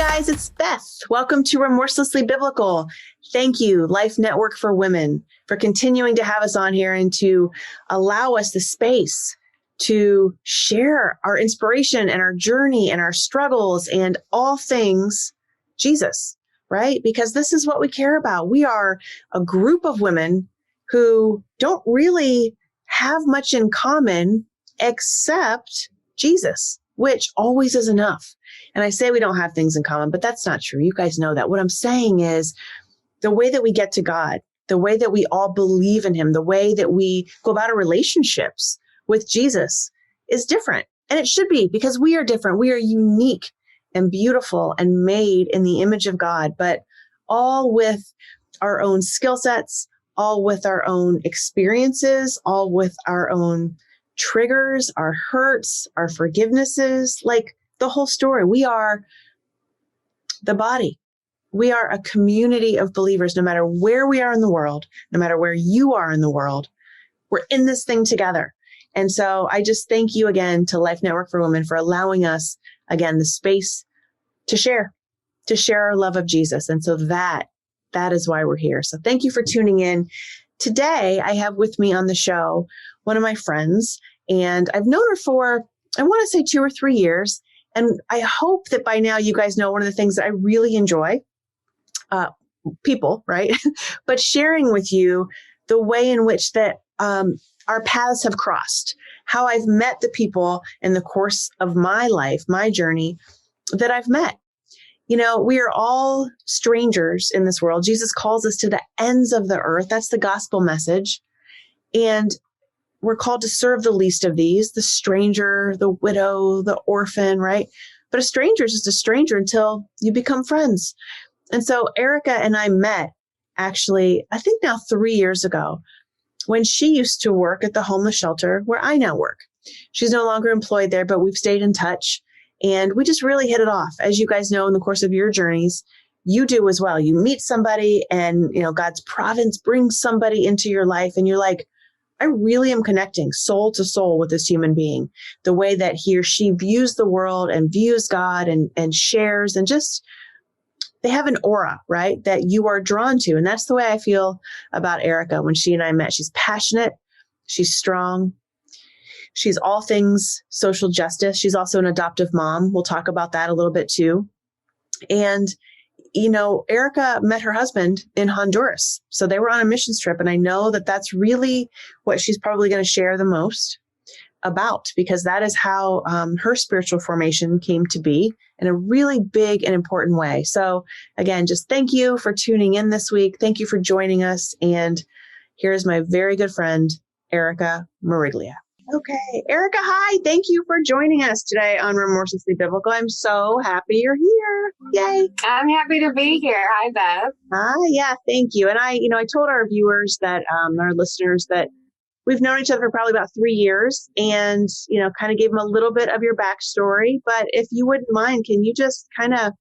guys, it's Beth. Welcome to Remorselessly Biblical. Thank you, Life Network for Women, for continuing to have us on here and to allow us the space to share our inspiration and our journey and our struggles and all things Jesus, right? Because this is what we care about. We are a group of women who don't really have much in common except Jesus, which always is enough. And I say we don't have things in common, but that's not true. You guys know that. What I'm saying is the way that we get to God, the way that we all believe in him, the way that we go about our relationships with Jesus is different. And it should be, because we are different. We are unique and beautiful and made in the image of God, but all with our own skill sets, all with our own experiences, all with our own triggers, our hurts, our forgivenesses, like the whole story. We are the body. We are a community of believers, no matter where we are in the world, no matter where you are in the world, we're in this thing together. And so I just thank you again to Life Network for Women for allowing us, again, the space to share our love of Jesus. And so that is why we're here. So thank you for tuning in. Today, I have with me on the show one of my friends, and I've known her for, I want to say 2 or 3 years. And I hope that by now you guys know one of the things that I really enjoy, people, right? But sharing with you the way in which that our paths have crossed, how I've met the people in the course of my life, my journey that I've met. You know, we are all strangers in this world. Jesus calls us to the ends of the earth. That's the gospel message. And we're called to serve the least of these, the stranger, the widow, the orphan, right? But a stranger is just a stranger until you become friends. And so Erika and I met actually, I think now 3 years ago, when she used to work at the homeless shelter where I now work. She's no longer employed there, but we've stayed in touch. And we just really hit it off. As you guys know, in the course of your journeys, you do as well. You meet somebody and, you know, God's providence brings somebody into your life and you're like, I really am connecting soul to soul with this human being. The way that he or she views the world and views God and shares, and just, they have an aura, right, that you are drawn to. And that's the way I feel about Erika when she and I met. She's passionate. She's strong. She's all things social justice. She's also an adoptive mom. We'll talk about that a little bit too. And, you know, Erika met her husband in Honduras. So they were on a missions trip. And I know that that's really what she's probably going to share the most about, because that is how her spiritual formation came to be in a really big and important way. So again, just thank you for tuning in this week. Thank you for joining us. And here's my very good friend, Erika Mariglia. Okay, Erika, hi. Thank you for joining us today on Remorselessly Biblical. I'm so happy you're here. Yay. I'm happy to be here. Hi, Beth. Hi, yeah, thank you. And I told our viewers that, our listeners, that we've known each other for probably about 3 years and, kind of gave them a little bit of your backstory. But if you wouldn't mind, can you just kind of,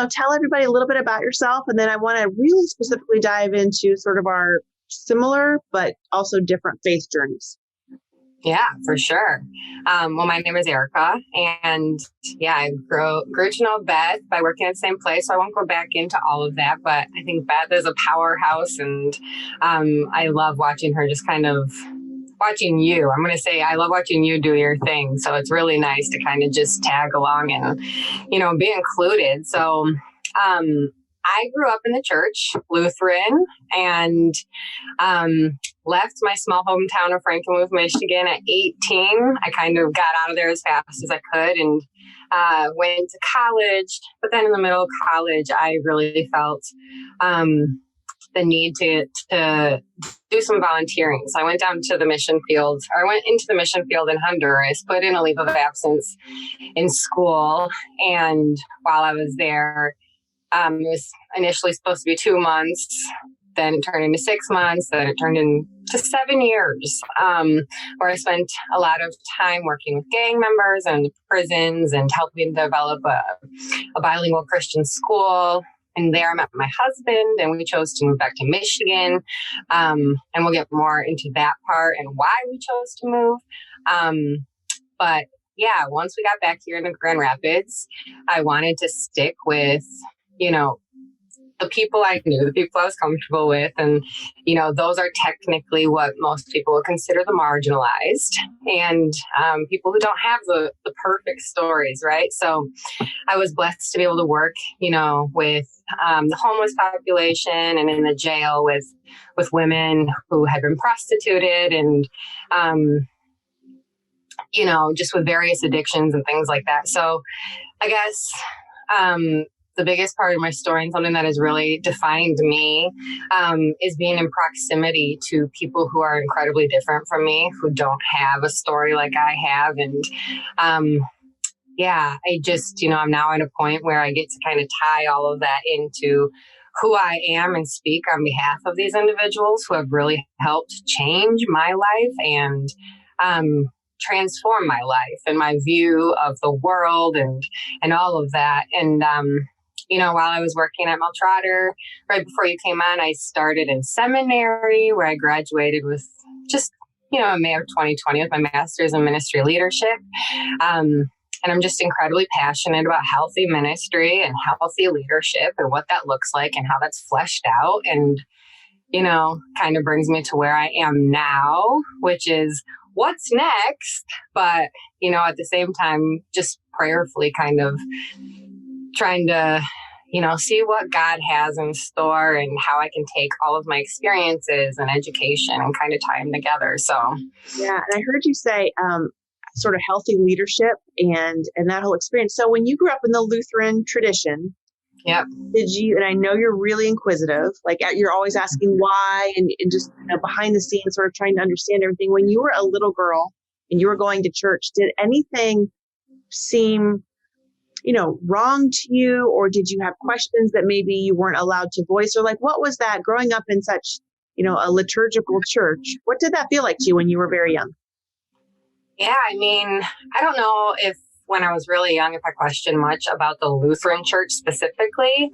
tell everybody a little bit about yourself? And then I want to really specifically dive into sort of our similar, but also different faith journeys. Yeah, for sure. Well, my name is Erika, and I grew to know Beth by working at the same place. So I won't go back into all of that, but I think Beth is a powerhouse, and I love watching her, just kind of watching you. I'm going to say I love watching you do your thing. So it's really nice to kind of just tag along and, be included. So I grew up in the church, Lutheran, and left my small hometown of Frankenmuth, Michigan at 18. I kind of got out of there as fast as I could and went to college. But then in the middle of college, I really felt the need to do some volunteering. So I went down to the mission field, or I went into the mission field in Honduras, put in a leave of absence in school. And while I was there, it was initially supposed to be 2 months, then it turned into 6 months, then it turned into 7 years, where I spent a lot of time working with gang members and prisons and helping develop a bilingual Christian school. And there I met my husband, and we chose to move back to Michigan. And we'll get more into that part and why we chose to move. But once we got back here in the Grand Rapids, I wanted to stick with, you know, the people I knew, the people I was comfortable with. And, you know, those are technically what most people would consider the marginalized and people who don't have the perfect stories, right? So I was blessed to be able to work, you know, with the homeless population and in the jail with women who had been prostituted and, you know, just with various addictions and things like that. So I guess the biggest part of my story and something that has really defined me is being in proximity to people who are incredibly different from me, who don't have a story like I have. And I just, you know, I'm now at a point where I get to kind of tie all of that into who I am and speak on behalf of these individuals who have really helped change my life and transform my life and my view of the world and all of that. And, you know, while I was working at Trotter, right before you came on, I started in seminary where I graduated with just, you know, in May of 2020 with my master's in ministry leadership. And I'm just incredibly passionate about healthy ministry and healthy leadership and what that looks like and how that's fleshed out. And, you know, kind of brings me to where I am now, which is what's next. But, you know, at the same time, just prayerfully kind of trying to, you know, see what God has in store and how I can take all of my experiences and education and kind of tie them together. So, yeah. And I heard you say, sort of healthy leadership and that whole experience. So when you grew up in the Lutheran tradition, yep. Did you, and I know you're really inquisitive, like you're always asking why and just, you know, behind the scenes sort of trying to understand everything. When you were a little girl and you were going to church, did anything seem, you know, wrong to you? Or did you have questions that maybe you weren't allowed to voice? Or like, what was that growing up in such, you know, a liturgical church? What did that feel like to you when you were very young? Yeah, I mean, I don't know if when I was really young, if I questioned much about the Lutheran church specifically,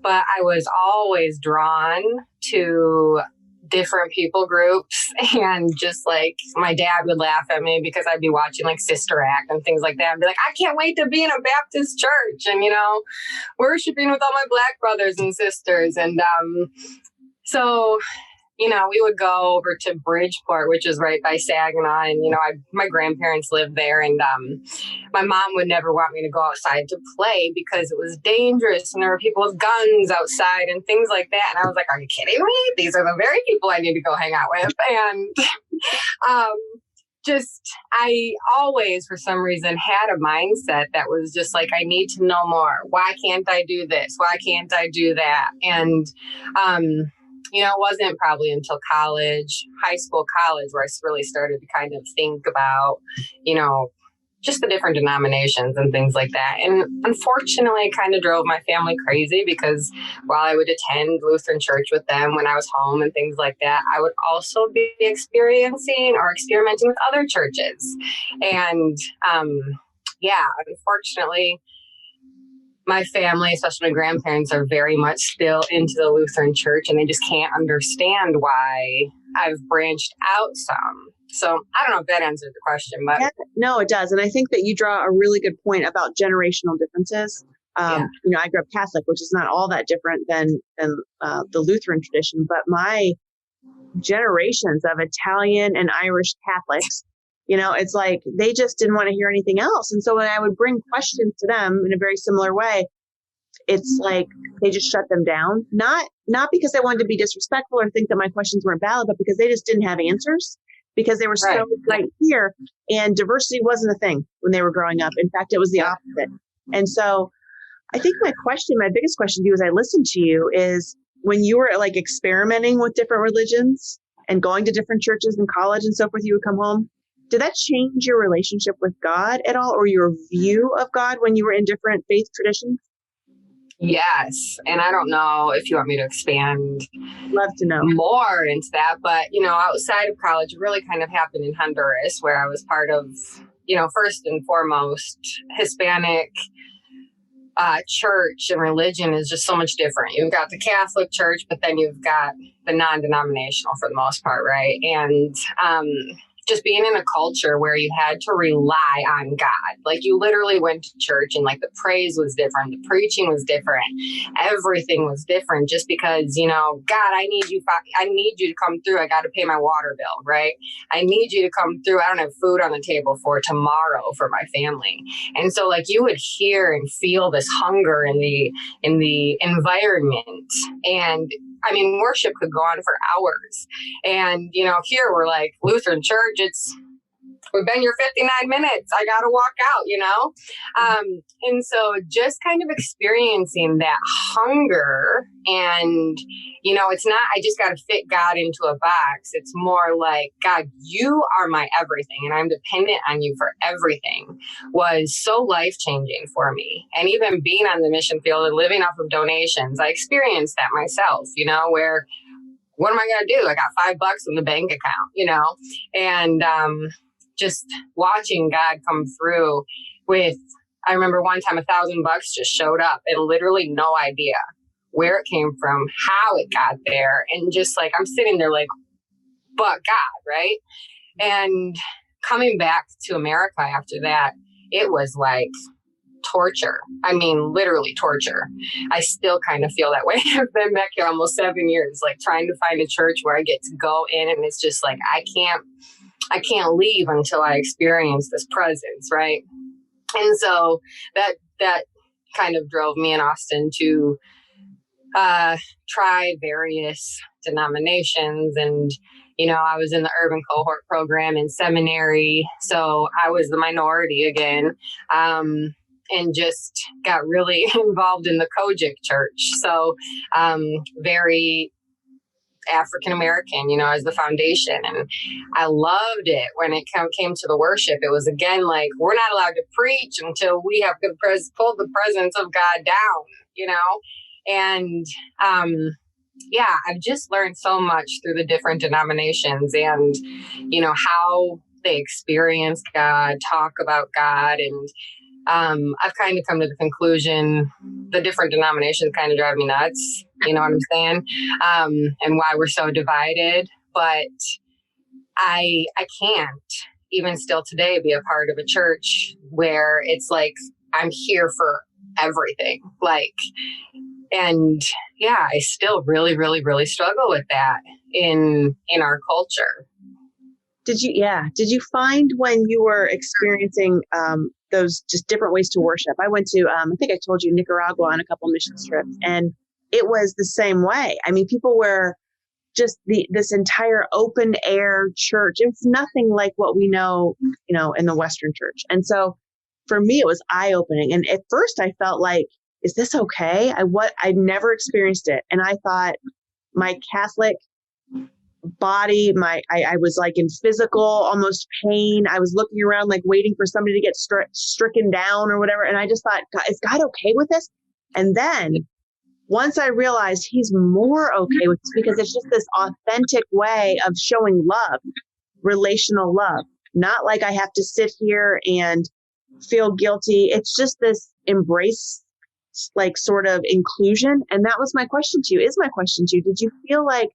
but I was always drawn to different people groups. And just like my dad would laugh at me because I'd be watching like Sister Act and things like that. I'd be like, I can't wait to be in a Baptist church and, you know, worshiping with all my Black brothers and sisters. And so, you know, we would go over to Bridgeport, which is right by Saginaw. And, you know, my grandparents lived there. And my mom would never want me to go outside to play because it was dangerous. And there were people with guns outside and things like that. And I was like, are you kidding me? These are the very people I need to go hang out with. And I always, for some reason, had a mindset that was just like, I need to know more. Why can't I do this? Why can't I do that? And, you know, it wasn't probably until college, high school, college, where I really started to kind of think about, you know, just the different denominations and things like that. And unfortunately, it kind of drove my family crazy because while I would attend Lutheran church with them when I was home and things like that, I would also be experiencing or experimenting with other churches. And unfortunately, my family, especially my grandparents, are very much still into the Lutheran church, and they just can't understand why I've branched out some. So I don't know if that answered the question, but yeah, no, it does. And I think that you draw a really good point about generational differences. You know, I grew up Catholic, which is not all that different than the Lutheran tradition, but my generations of Italian and Irish Catholics, you know, it's like they just didn't want to hear anything else. And so when I would bring questions to them in a very similar way, it's like they just shut them down. Not because they wanted to be disrespectful or think that my questions weren't valid, but because they just didn't have answers because they were so right here. And diversity wasn't a thing when they were growing up. In fact, it was the opposite. And so I think my biggest question to you as I listen to you is when you were like experimenting with different religions and going to different churches in college and so forth, you would come home. Did that change your relationship with God at all or your view of God when you were in different faith traditions? Yes. And I don't know if you want me to expand Love to know more into that, but, you know, outside of college, it really kind of happened in Honduras where I was part of, you know, first and foremost, Hispanic church and religion is just so much different. You've got the Catholic Church, but then you've got the non-denominational for the most part, right? And just being in a culture where you had to rely on God. Like you literally went to church and like the praise was different. The preaching was different. Everything was different just because, you know, God, I need you to come through. I got to pay my water bill, right? I need you to come through. I don't have food on the table for tomorrow for my family. And so like you would hear and feel this hunger in the environment. And I mean, worship could go on for hours. And, you know, here we're like Lutheran church, we've been here 59 minutes. I got to walk out, you know? And so just kind of experiencing that hunger and, you know, it's not, I just got to fit God into a box. It's more like, God, you are my everything and I'm dependent on you for everything was so life-changing for me. And even being on the mission field and living off of donations, I experienced that myself, you know, where what am I going to do? I got $5 in the bank account, you know, and, just watching God come through with, I remember one time $1,000 just showed up and literally no idea where it came from, how it got there. And just like, I'm sitting there like, but God, right? And coming back to America after that, it was like torture. I mean, literally torture. I still kind of feel that way. I've been back here almost 7 years, like trying to find a church where I get to go in and it's just like, I can't leave until I experience this presence, right? And so that kind of drove me and Austin to try various denominations. And, you know, I was in the urban cohort program in seminary, so I was the minority again, and just got really involved in the Kojic church. So very African-American, you know, as the foundation. And I loved it when it came to the worship. It was again, like, we're not allowed to preach until we have pull the presence of God down, you know? And, yeah, I've just learned so much through the different denominations and, you know, how they experience God, talk about God. And, I've kind of come to the conclusion the different denominations kind of drive me nuts. You know what I'm saying? And why we're so divided. But I can't even still today be a part of a church where it's like, I'm here for everything. Like, and yeah, I still really, really, really struggle with that in our culture. Did you find when you were experiencing those just different ways to worship? I went to, I think I told you, Nicaragua on a couple mission trips, and it was the same way. I mean, people were just this entire open air church. It's nothing like what we know, you know, in the Western church. And so for me, it was eye opening. And at first I felt like, is this okay? I'd never experienced it. And I thought my Catholic body, I was like in physical, almost pain. I was looking around, like waiting for somebody to get stricken down or whatever. And I just thought, God, is God okay with this? And then once I realized he's more okay with this because it's just this authentic way of showing love, relational love, not like I have to sit here and feel guilty. It's just this embrace, like sort of inclusion. And that was my question to you, Did you feel like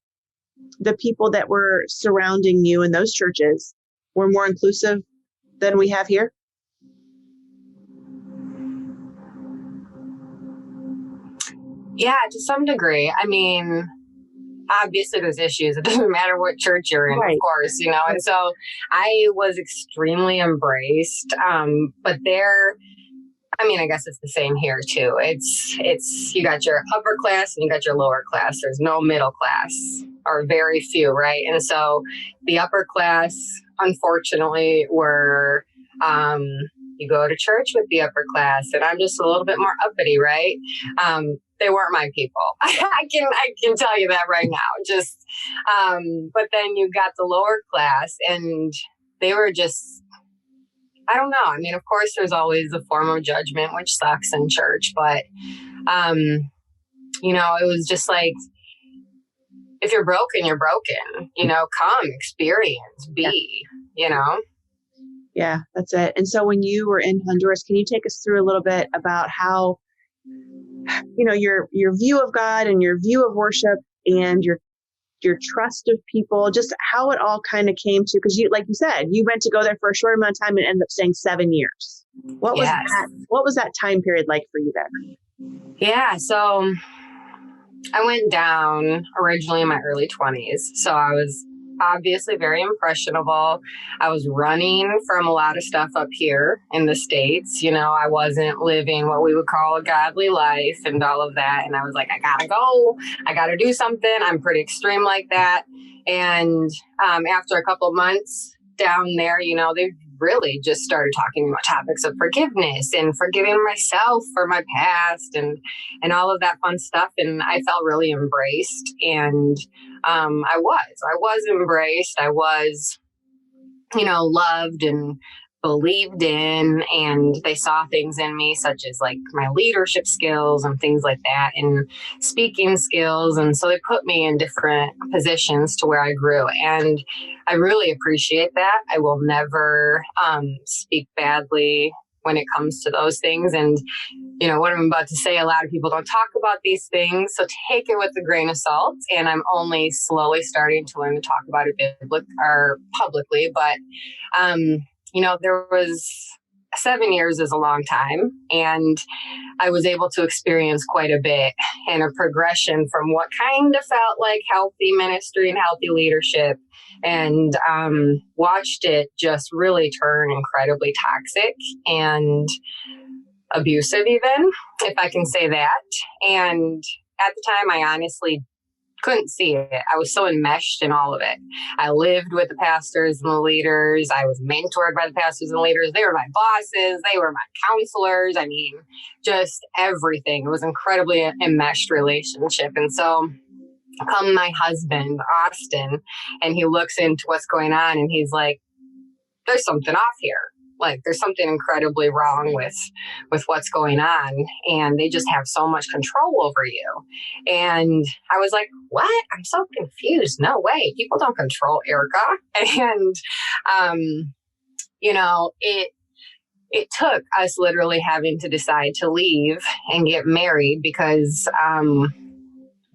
the people that were surrounding you in those churches were more inclusive than we have here? Yeah, to some degree. I mean, obviously there's issues. It doesn't matter what church you're in, right. Of course, you know. And so I was extremely embraced. But there, I mean, I guess it's the same here too. It's you got your upper class and you got your lower class. There's no middle class, or very few, right? And so the upper class, unfortunately, were you go to church with the upper class, and I'm just a little bit more uppity, right? They weren't my people. I can tell you that right now. Just, but then you got the lower class, and they were just, I don't know. I mean, of course, there's always a form of judgment, which sucks in church, but, you know, it was just like, if you're broken, you're broken, you know, come experience, be, you know? Yeah, that's it. And so when you were in Honduras, can you take us through a little bit about how, you know, your view of God and your view of worship and your your trust of people, just how it all kind of came to, because you, like you said, you went to go there for a short amount of time and ended up staying 7 years. What was Yes. what was that time period like for you there? Yeah. So I went down originally in my early 20s. So I was obviously very impressionable. I was running from a lot of stuff up here in the States. You know, I wasn't living what we would call a godly life and all of that. And I was like, I gotta go. I gotta do something. I'm pretty extreme like that. And after a couple of months down there, you know, they really just started talking about topics of forgiveness and forgiving myself for my past and all of that fun stuff. And I felt really embraced. And I was embraced. I was, you know, loved and believed in, and they saw things in me such as like my leadership skills and things like that and speaking skills. And so they put me in different positions to where I grew, and I really appreciate that. I will never speak badly when it comes to those things. And you know what I'm about to say, a lot of people don't talk about these things, so take it with a grain of salt. And I'm only slowly starting to learn to talk about it publicly, but you know, there was 7 years is a long time, and I was able to experience quite a bit and a progression from what kind of felt like healthy ministry and healthy leadership, and watched it just really turn incredibly toxic and abusive, even, if I can say that. And at the time, I honestly couldn't see it. I was so enmeshed in all of it. I lived with the pastors and the leaders. I was mentored by the pastors and leaders. They were my bosses. They were my counselors. I mean, just everything. It was incredibly enmeshed relationship. And so come my husband, Austin, and he looks into what's going on, and he's like, there's something off here. Like, there's something incredibly wrong with what's going on, and they just have so much control over you. And I was like, what? I'm so confused. No way. People don't control Erika. And, you know, it took us literally having to decide to leave and get married because,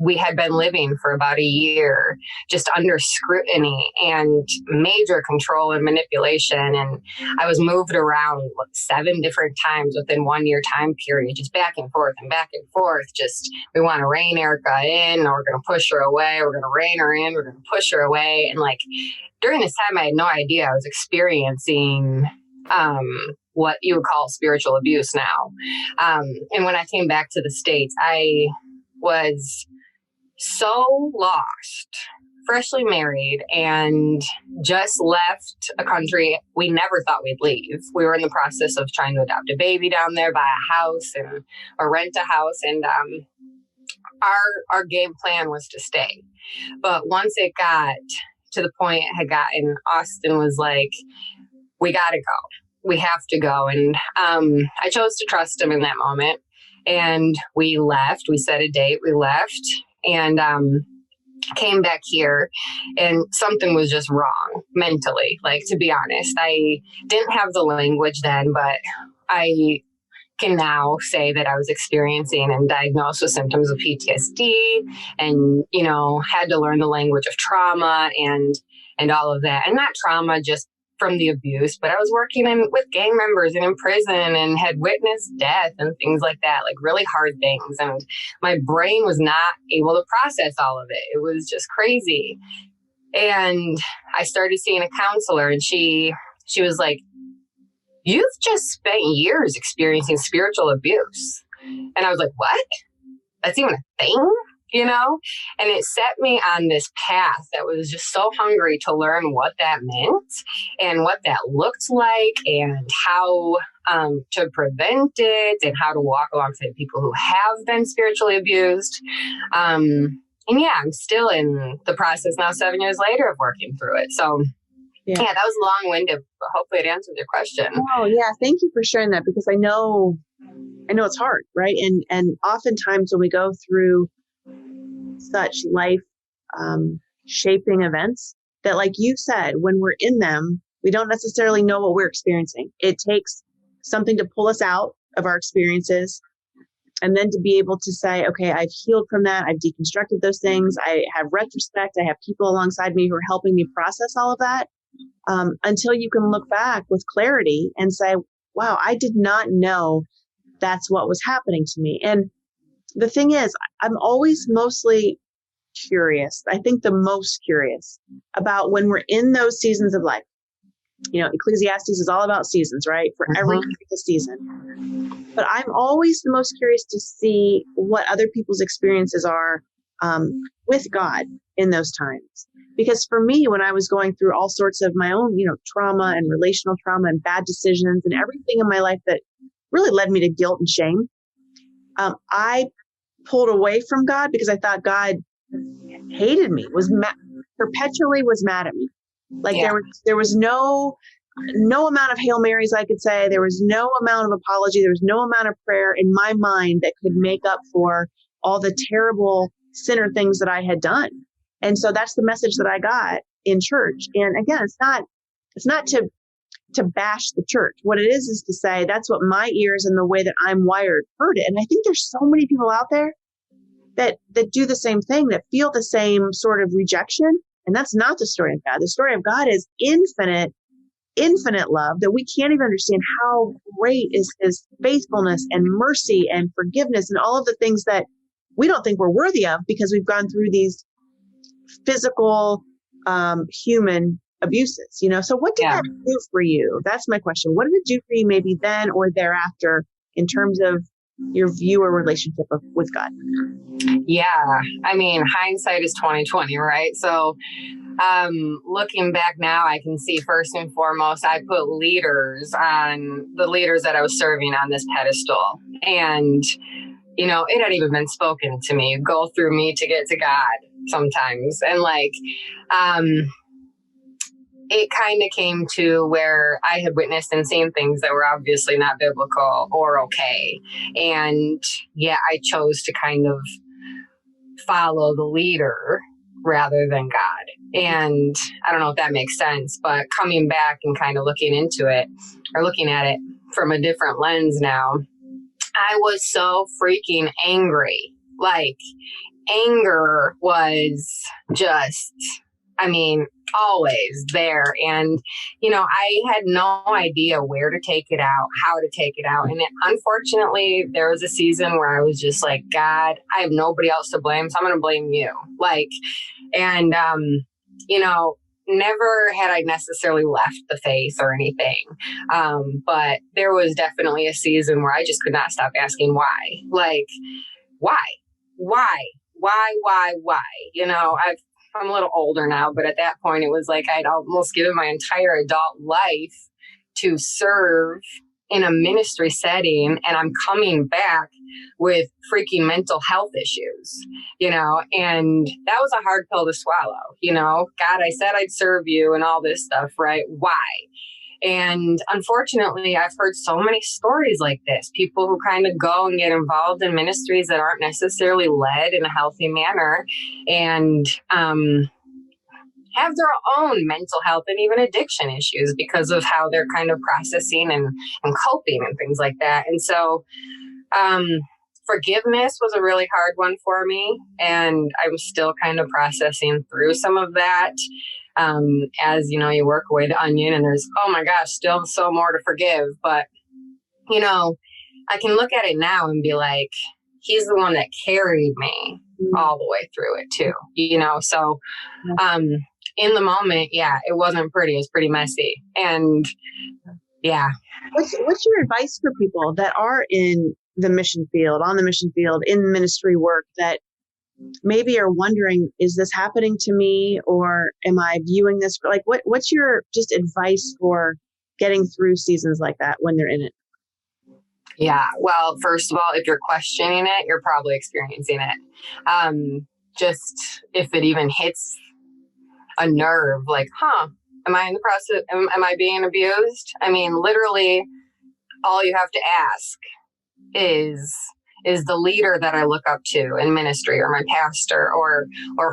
we had been living for about a year just under scrutiny and major control and manipulation. And I was moved around 7 different times within 1 year time period, just back and forth and back and forth. Just, we want to rein Erika in, or we're going to push her away. We're going to rein her in. We're going to push her away. And like, during this time, I had no idea I was experiencing what you would call spiritual abuse now. And when I came back to the States, I was so lost, freshly married, and just left a country we never thought we'd leave. We were in the process of trying to adopt a baby down there, buy a house or rent a house. And our game plan was to stay. But once it got to the point it had gotten, Austin was like, we got to go. We have to go. And I chose to trust him in that moment. And we left. We set a date. We left. And came back here, and something was just wrong mentally. Like, to be honest, I didn't have the language then, but I can now say that I was experiencing and diagnosed with symptoms of PTSD, and, you know, had to learn the language of trauma and all of that. And not trauma just from the abuse, but I was working with gang members and in prison and had witnessed death and things like that, like really hard things. And my brain was not able to process all of it. It was just crazy. And I started seeing a counselor, and she was like, you've just spent years experiencing spiritual abuse. And I was like, what? That's even a thing? You know? And it set me on this path that was just so hungry to learn what that meant and what that looked like, and how to prevent it, and how to walk alongside people who have been spiritually abused. And yeah, I'm still in the process now, 7 years later, of working through it. So yeah, that was long-winded, but hopefully it answered your question. Oh yeah, thank you for sharing that, because I know it's hard, right? And oftentimes when we go through such life shaping events, that, like you said, when we're in them, we don't necessarily know what we're experiencing. It takes something to pull us out of our experiences, And then to be able to say, okay, I've healed from that. I've deconstructed those things. I have retrospect. I have people alongside me who are helping me process all of that, until you can look back with clarity and say, wow, I did not know that's what was happening to me. And the thing is, I'm always mostly curious. I think the most curious about when we're in those seasons of life. Ecclesiastes is all about seasons, right? For every season. But I'm always the most curious to see what other people's experiences are with God in those times. Because for me, when I was going through all sorts of my own, trauma and relational trauma and bad decisions and everything in my life that really led me to guilt and shame, I pulled away from God because I thought God hated me, perpetually was mad at me. Like there was no amount of Hail Marys I could say. There was no amount of apology. There was no amount of prayer in my mind that could make up for all the terrible sinner things that I had done. And so that's the message that I got in church. And again, it's not to bash the church. What it is to say that's what my ears and the way that I'm wired heard it. And I think there's so many people out there that do the same thing, that feel the same sort of rejection. And that's not the story of God. The story of God is infinite love that we can't even understand how great is his faithfulness and mercy and forgiveness and all of the things that we don't think we're worthy of because we've gone through these physical, human abuses, So what did that do for you? That's my question. What did it do for you maybe then or thereafter in terms of your view or relationship with God? Yeah. I mean, hindsight is 20/20, right? So, looking back now, I can see first and foremost, I put the leaders that I was serving on this pedestal. And, it had even been spoken to me, go through me to get to God sometimes. And it kind of came to where I had witnessed and seen things that were obviously not biblical or okay. And I chose to kind of follow the leader rather than God. And I don't know if that makes sense, but coming back and kind of looking into it or looking at it from a different lens now, I was so freaking angry. Like, anger was just, always there. And, I had no idea where to take it out, how to take it out. And unfortunately, there was a season where I was just like, God, I have nobody else to blame, so I'm going to blame you. Never had I necessarily left the faith or anything. But there was definitely a season where I just could not stop asking why. Like, why? I'm a little older now, but at that point it was like I'd almost given my entire adult life to serve in a ministry setting, and I'm coming back with freaking mental health issues, and that was a hard pill to swallow. God, I said I'd serve you and all this stuff, right? Why? And unfortunately, I've heard so many stories like this, people who kind of go and get involved in ministries that aren't necessarily led in a healthy manner and have their own mental health and even addiction issues because of how they're kind of processing and coping and things like that. And so forgiveness was a really hard one for me. And I'm still kind of processing through some of that. As you work away the onion and there's, oh my gosh, still so more to forgive. But, I can look at it now and be like, he's the one that carried me all the way through it too, So, in the moment, it wasn't pretty. It was pretty messy. And What's your advice for people that are in the mission field, on the mission field, in ministry work that maybe are wondering, is this happening to me or am I viewing this? Like, what's your just advice for getting through seasons like that when they're in it? Yeah. Well, first of all, if you're questioning it, you're probably experiencing it. Just if it even hits a nerve, like, am I in the process? Am I being abused? Literally all you have to ask is, is the leader that I look up to in ministry, or my pastor, or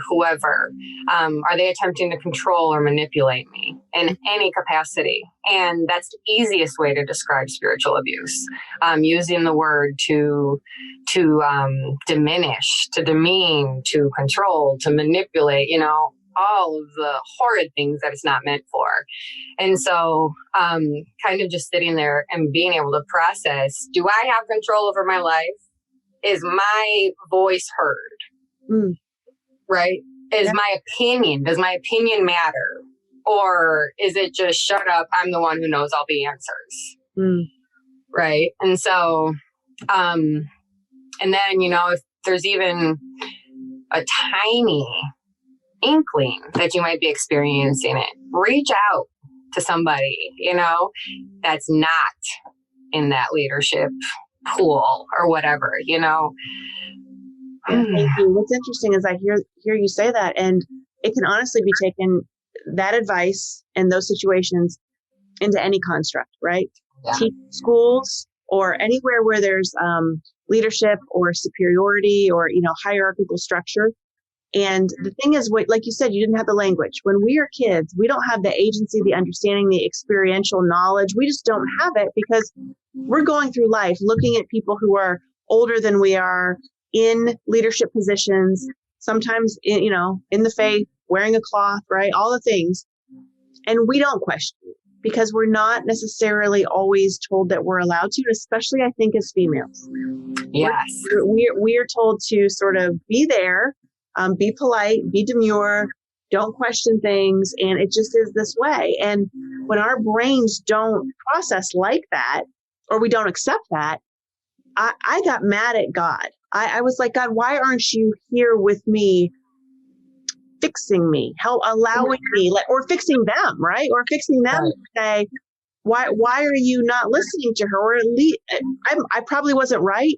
whoever. Are they attempting to control or manipulate me in any capacity? And that's the easiest way to describe spiritual abuse, using the word to diminish, to demean, to control, to manipulate, all of the horrid things that it's not meant for. And so kind of just sitting there and being able to process, do I have control over my life? Is my voice heard? Right? Does my opinion matter? Or is it just shut up, I'm the one who knows all the answers? Right? And so, and then, if there's even a tiny inkling that you might be experiencing it, reach out to somebody, that's not in that leadership pool or whatever, Yeah, thank you. What's interesting is I hear you say that, and it can honestly be taken, that advice and those situations, into any construct, right? Yeah. Schools or anywhere where there's leadership or superiority or, hierarchical structure. And the thing is, like you said, you didn't have the language. When we are kids, we don't have the agency, the understanding, the experiential knowledge. We just don't have it because we're going through life looking at people who are older than we are, in leadership positions, sometimes, in the faith, wearing a cloth, right? All the things. And we don't question it because we're not necessarily always told that we're allowed to, especially I think as females. Yes. We're told to sort of be there, be polite, be demure, don't question things. And it just is this way. And when our brains don't process like that, or we don't accept that, I got mad at God. I was like, God, why aren't you here with me, fixing me, allowing me, or fixing them, right? Or fixing them to say, why are you not listening to her? Or at least I probably wasn't right,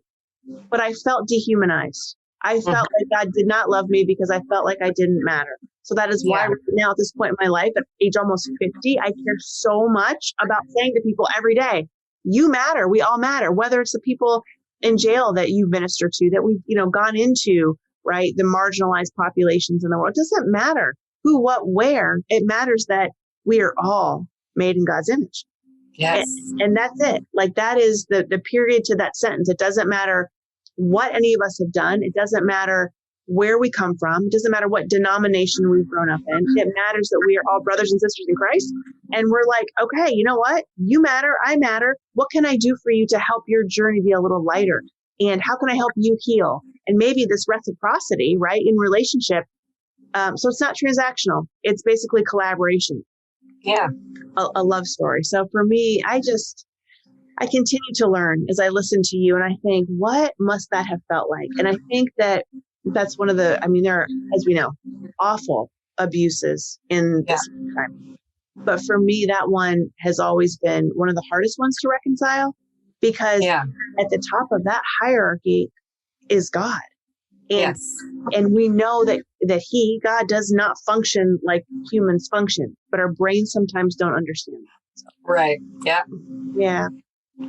but I felt dehumanized. I felt like God did not love me because I felt like I didn't matter. So that is why right now at this point in my life, at age almost 50, I care so much about saying to people every day, you matter. We all matter. Whether it's the people in jail that you minister to, that we've, gone into, right? The marginalized populations in the world. It doesn't matter who, what, where. It matters that we are all made in God's image. Yes. And that's it. Like that is the period to that sentence. It doesn't matter what any of us have done. It doesn't matter where we come from. It doesn't matter what denomination we've grown up in. It matters that we are all brothers and sisters in Christ. And we're like, okay, you know what? You matter. I matter. What can I do for you to help your journey be a little lighter? And how can I help you heal? And maybe this reciprocity, right, in relationship. So it's not transactional. It's basically collaboration. Yeah. A love story. So for me, I continue to learn as I listen to you, and I think, what must that have felt like? And I think that's one of there are, as we know, awful abuses in this time. But for me, that one has always been one of the hardest ones to reconcile, because at the top of that hierarchy is God. And, and we know that God does not function like humans function, but our brains sometimes don't understand that. So. Right. Yeah. Yeah.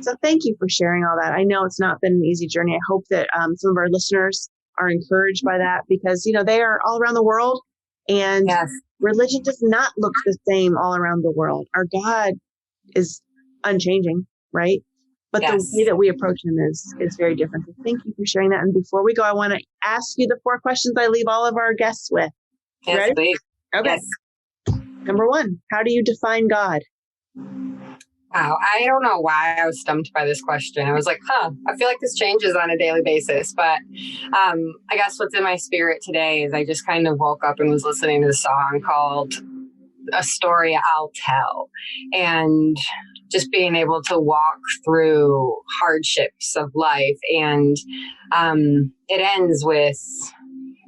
So thank you for sharing all that. I know it's not been an easy journey. I hope that some of our listeners are encouraged by that, because, they are all around the world, and religion does not look the same all around the world. Our God is unchanging, right? But the way that we approach him is very different. So thank you for sharing that. And before we go, I want to ask you the 4 questions I leave all of our guests with. Yes, ready? Please. Okay. Yes. Number 1, how do you define God? Wow. I don't know why I was stumped by this question. I was like, I feel like this changes on a daily basis. But I guess what's in my spirit today is I just kind of woke up and was listening to a song called A Story I'll Tell. And just being able to walk through hardships of life. And it ends with,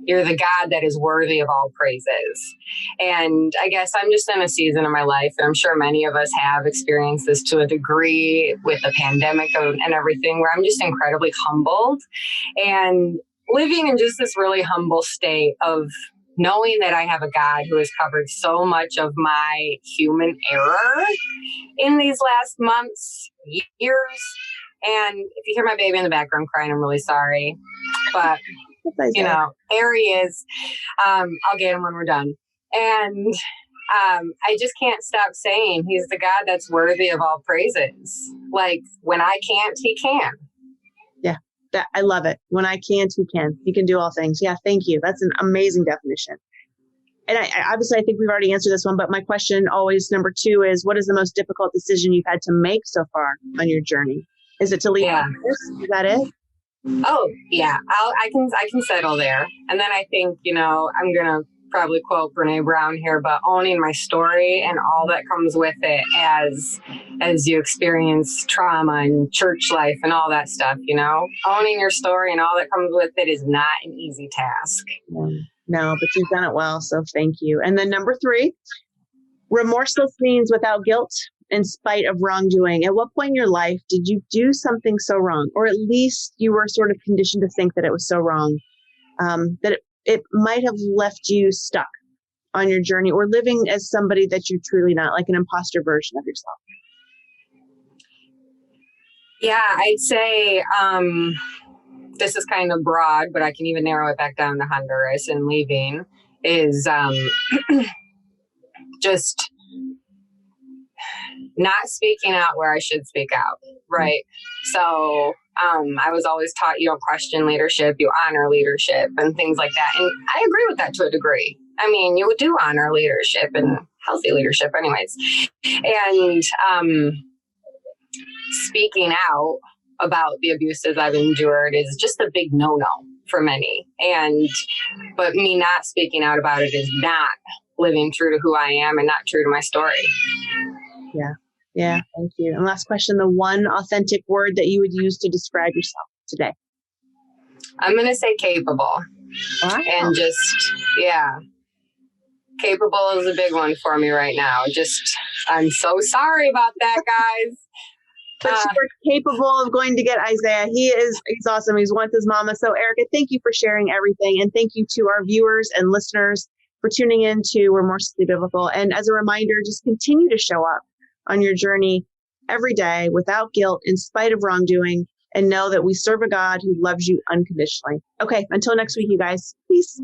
you're the God that is worthy of all praises. And I guess I'm just in a season of my life, and I'm sure many of us have experienced this to a degree with the pandemic and everything, where I'm just incredibly humbled and living in just this really humble state of knowing that I have a God who has covered so much of my human error in these last months, years, And if you hear my baby in the background crying, I'm really sorry. But, you know, there he is. I'll get him when we're done. And I just can't stop saying he's the God that's worthy of all praises. Like, when I can't, he can. Yeah, I love it. When I can't, he can. He can do all things. Yeah, thank you. That's an amazing definition. And I obviously, I think we've already answered this one, but my question always, number 2, is what is the most difficult decision you've had to make so far on your journey? Is it to leave? Yeah. Is that it? Oh, yeah. I can settle there. And then I think, you know, I'm going to probably quote Brene Brown here, but owning my story and all that comes with it as you experience trauma and church life and all that stuff, you know, owning your story and all that comes with it is not an easy task. No, but you've done it well. So thank you. And then number 3, remorseless means without guilt in spite of wrongdoing. At what point in your life did you do something so wrong, or at least you were sort of conditioned to think that it was so wrong, that it might have left you stuck on your journey or living as somebody that you're truly not, like an imposter version of yourself? Yeah, I'd say this is kind of broad, but I can even narrow it back down to Honduras and leaving is just not speaking out where I should speak out, right? So I was always taught you don't question leadership, you honor leadership and things like that. And I agree with that to a degree. I mean, you do honor leadership and healthy leadership anyways. And speaking out about the abuses I've endured is just a big no-no for many. But me not speaking out about it is not living true to who I am and not true to my story. Yeah. Thank you. And last question, the one authentic word that you would use to describe yourself today? I'm going to say capable. Wow. And just, capable is a big one for me right now. I'm so sorry about that, guys. But you're capable of going to get Isaiah. He's awesome. He's with his mama. So Erika, thank you for sharing everything. And thank you to our viewers and listeners for tuning in to Remorselessly Biblical. And as a reminder, just continue to show up on your journey every day without guilt, in spite of wrongdoing, and know that we serve a God who loves you unconditionally. Okay, until next week, you guys. Peace.